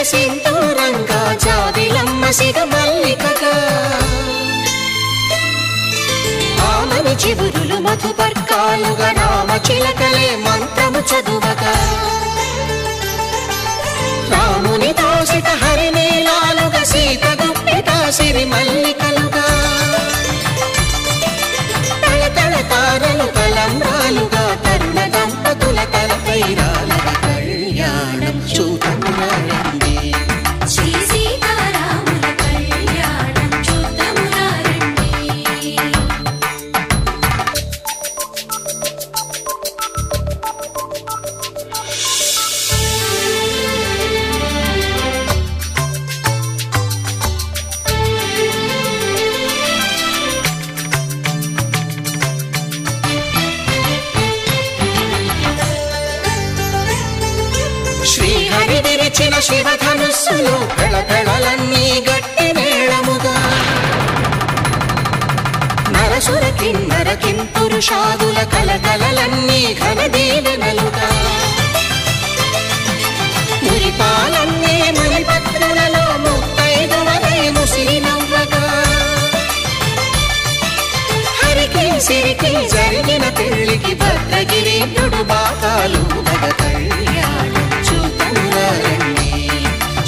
సింధూరంగా జాబిలమ్మ సిగ మల్లికగా ఆమని చివురులు మధుపర్కాలుగా రామ చిలకలే మంత్రము చదువగా రాముని దోసిట హరినీలాలుగా సీత గుప్పిట సిరి మల్లికలుగా తళతళ తారలు తలంబ్రాలుగా తరుణ దంపతుల తలపైరాలుగా కళ్యాణం చూడమురండి శ్రీ సీతారాముల కళ్యాణం చూడమురండి శ్రీహరి విరిచిన శివధనుస్సులు పెళపెళలన్నీ గట్టి మేళముగా నరసుర కిన్నర కింపురుషాదుల కలకలలన్నీ ఘన దీవెనలుగా మురిపాలన్నీ మునిపత్రులలో ముత్తైదువలై ముసిరి నవ్వగా హరికి సిరికి జరిగిన పెళ్లికి భద్రగిరీంద్రుడు బాకాలు మగ కళ్యాణం చూడమురండి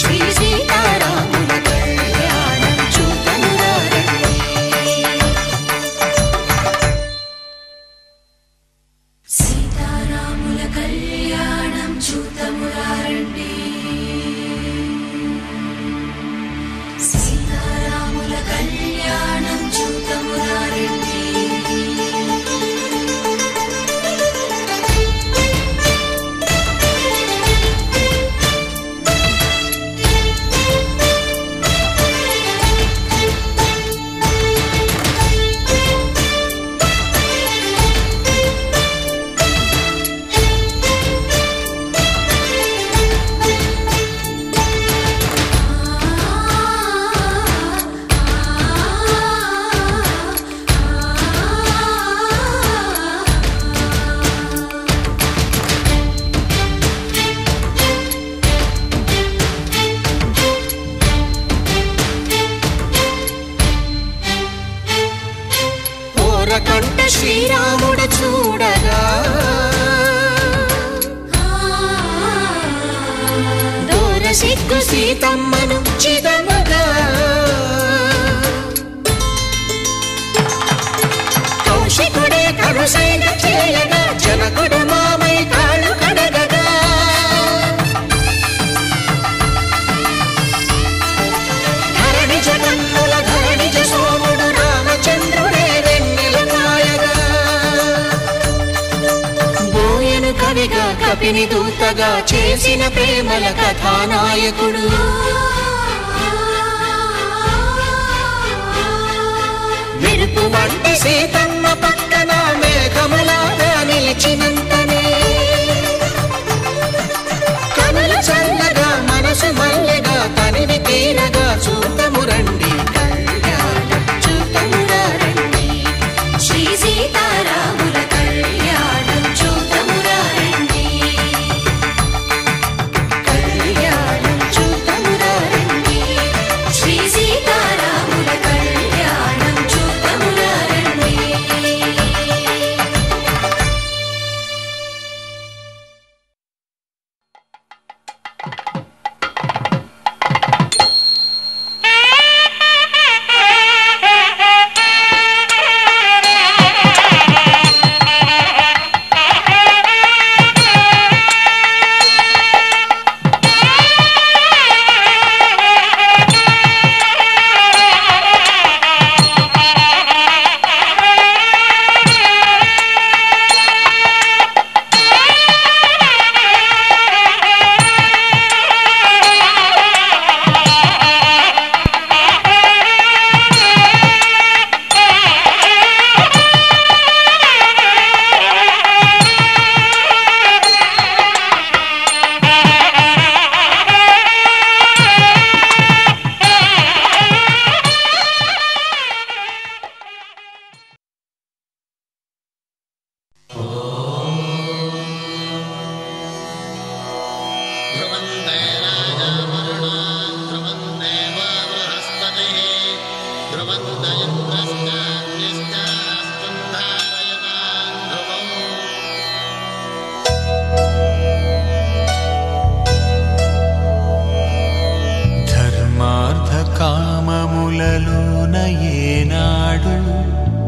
శ్రీ సీతారాముల కళ్యాణం చూడమురండి సీతారాముల కళ్యాణం చూడమురండి సీతారాముల కళ్యాణం చూడమురండి కంట శ్రీరాముడు చూడగా దూర సిగ్గు సీతమ్మను చిదమగా కౌశికుడే కరుసైన చేయగా జనకుడు మామై కాళ్ళు కడగగా ధరణి జగన్నుల ధరణిజ సోముడు రామచంద్రుడే కవిగా కపిని దూతగా చేసిన ప్రేమల కథానాయకుడు మెరుపు వంటి సీతమ్మ పక్కన మేఘములాగా నిలిచినంతనే కనులు చల్లగా మనసు మల్లెగా తనివి తీరగా చూడమురండి కళ్యాణం చూడమురండి శ్రీ సీతారాముల కళ్యాణం చూడమురండి కళ్యాణం చూడమురండి శ్రీ సీతారాముల కళ్యాణం చూడమురండి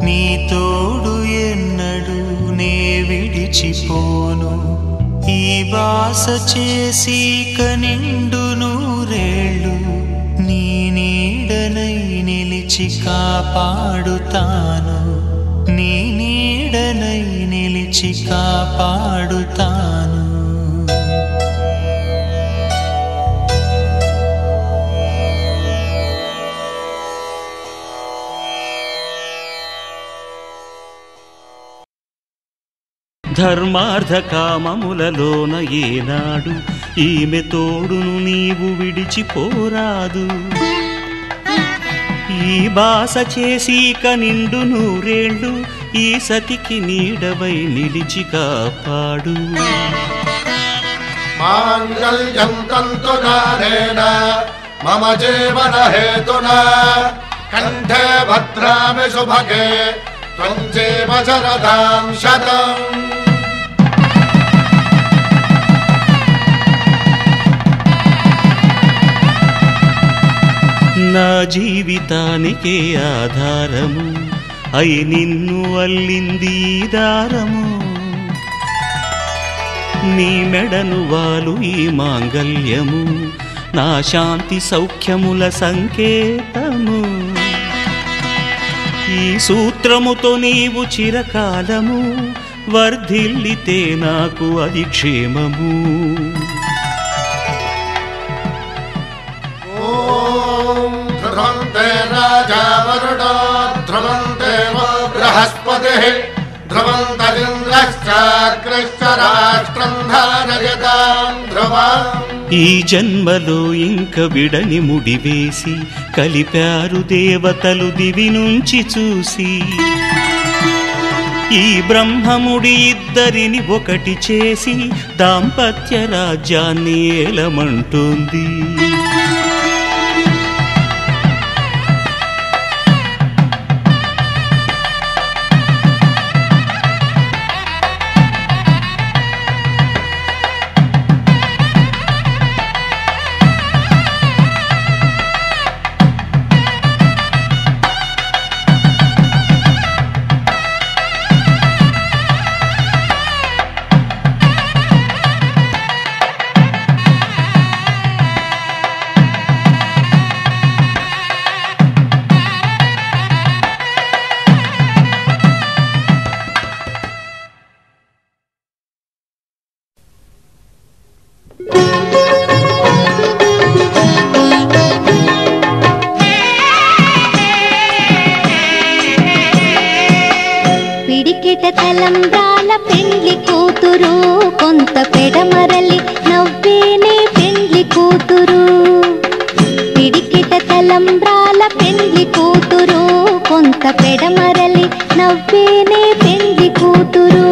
నీ తోడు ఎన్నడు నే విడిచిపోను ఈ వాస చేసి కనిండు నూరేళ్ళు నీ నీడనై నిలిచి కాపాడుతాను నీ నీడనై నిలిచి కాపాడుతాను ధర్మార్థ కామములలోన ఏనాడు ఈమె తోడును నీవు విడిచిపోరాదు ఈ బాస చేసి కనిండు నూరేళ్ళు ఈ సతికి నీడవై నిలిచి కాపాడు మాంగళ్యం తంతునానేన మమ జీవన హేతునా కంఠే భద్రామి శుభగే త్వం జీవ శరదాం శతం నా జీవితానికే ఆధారము అయి నిన్ను అల్లింది దారము నీ మెడను వాలు ఈ మాంగల్యము నా శాంతి సౌఖ్యముల సంకేతము ఈ సూత్రముతో నీవు చిరకాలము వర్ధిల్లితే నాకు అది క్షేమము ధ్రువంతే రాజా వరుణో ధ్రువంతే బృహస్పతిః ధ్రువంతరింద్రశ్చాగ్రశ్చ రాష్ట్రం ధారయతాం ధ్రువం ఈ జన్మలో ఇంక విడని ముడివేసి కలిపారు దేవతలు దివి నుంచి చూసి ఈ బ్రహ్మముడి ఇద్దరిని ఒకటి చేసి దాంపత్య రాజ్యాన్ని ఏలమంటుంది తలంబ్రాల పెండ్లి కూతురు కొంత పెడమరలి నవ్వేనే పెండ్లి కూతురు పిడికిట తలంబ్రాల పెండ్లి కూతురు కొంత పెడమరలి నవ్వేనే పెండ్లి కూతురు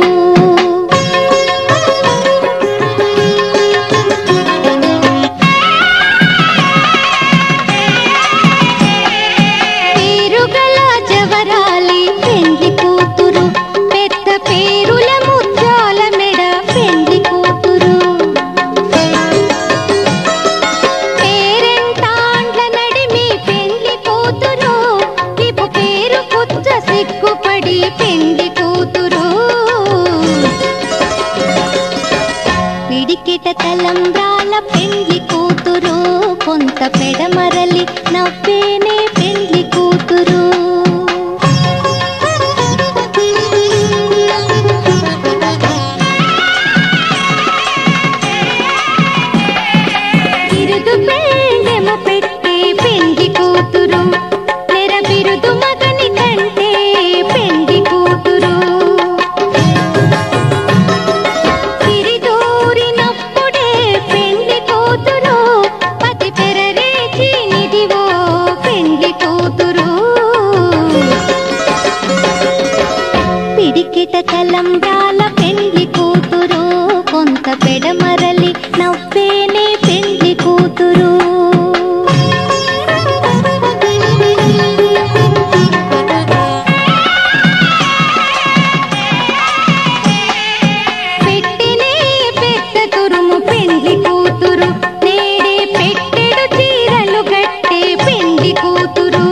తలంబ్రాల పెండ్లి కూతురు కొంత పెడమరలి నవ్వేనే పెండ్లి కూతురు బిరుదు పెండెమ పెట్టే పెండ్లి కూతురు నెర బిరుదు మగని కంటే పెండ్లి కూతురు తలంబ్రాల పెండ్లి కూతురు కొంత పెడమరలి నవ్వేనే పెండ్లి కూతురు పెట్టినే పెద్ద తురుము పెండ్లి కూతురు నేడే పెట్టెడు చీరలు గట్టే పెండ్లి కూతురు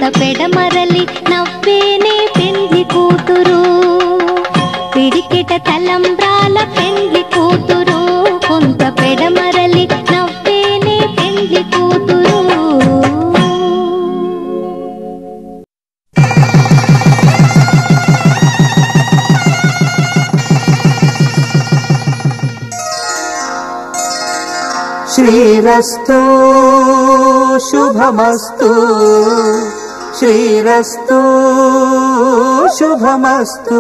కొంత పెడమరలి నవ్వేనే పెండ్లి కూతురు పిడికిట తలంబ్రాల పెండ్లి కూతురు కొంత పెడమరలి నవ్వేనే పెండ్లి కూతురు శ్రీరస్తు శుభమస్తు శ్రీరస్తు శుభమస్తు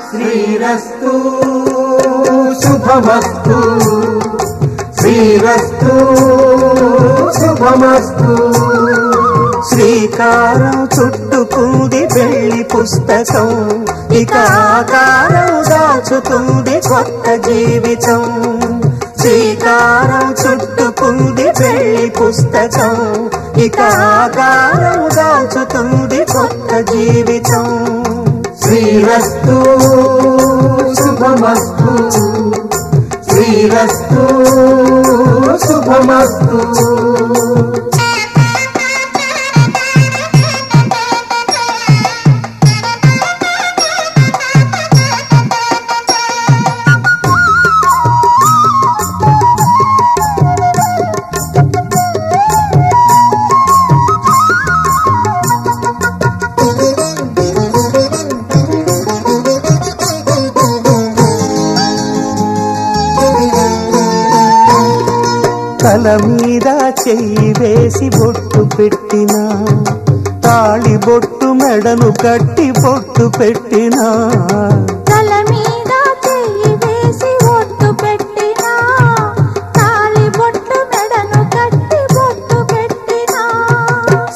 శ్రీరస్తు శుభమస్తు శ్రీరస్తు శుభమస్తు శ్రీకారం చుట్టుకుంది పెళ్లి పుస్తకం ఇక ఆకారం దాచుతుంది కొత్త జీవితం శ్రీకారం చుట్టుకుంది పెళ్లి పుస్తకం ఇక ఆకారం దాచుతుంది కొత్త జీవితం శ్రీరస్తు శుభమస్తు శ్రీరస్తు శుభమస్తు తల మీద చెయ్యి వేసి బొట్టు పెట్టినా తాళి బొట్టు మెడను కట్టి బొట్టు పెట్టినా తల మీద చెయ్యి వేసి బొట్టు పెట్టినా తాళి బొట్టు మెడను కట్టి బొట్టు పెట్టినా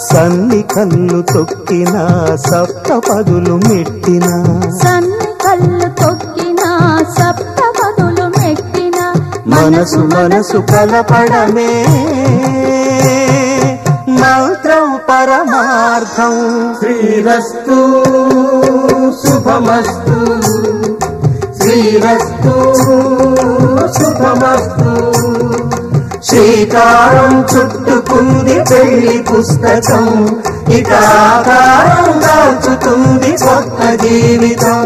సన్ని కళ్ళు తొక్కినా సప్త పదులు మెట్టినా సన్ని కళ్ళు తొక్కినా సప్త పదులు మెట్టినా మనసు మనసు కలపడమే మంత్రం పరమార్థం శ్రీరస్తు శుభమస్తు శ్రీరస్తు శుభమస్తు శ్రీకారం చుట్టుకుంది పెళ్లి పుస్తకం ఇక ఆకారం దాచుతుంది కొత్త జీవితం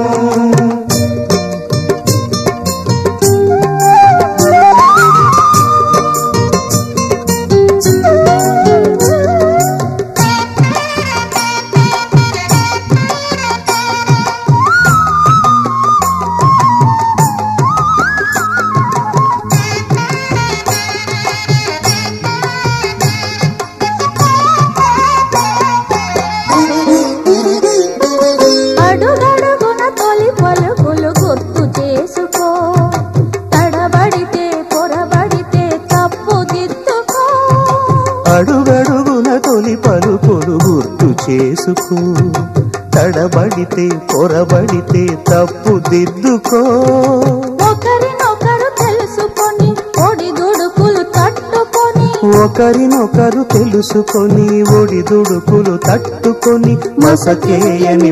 అడుగడుగున తొలి పలుకులు గుర్తు చేసుకో తడబడితే పొరబడితే తప్పు దిద్దుకో అడుగడుగున తొలి పలుకులు గుర్తు చేసుకో తడబడితే పొరబడితే తప్పు దిద్దుకో ఒకరినొకరు తెలుసుకొని ఒడిదుడుకులు తట్టుకొని ఒకరినొకరు తెలుసుకొని ఒడిదుడుకులు తట్టుకొని మసకేయని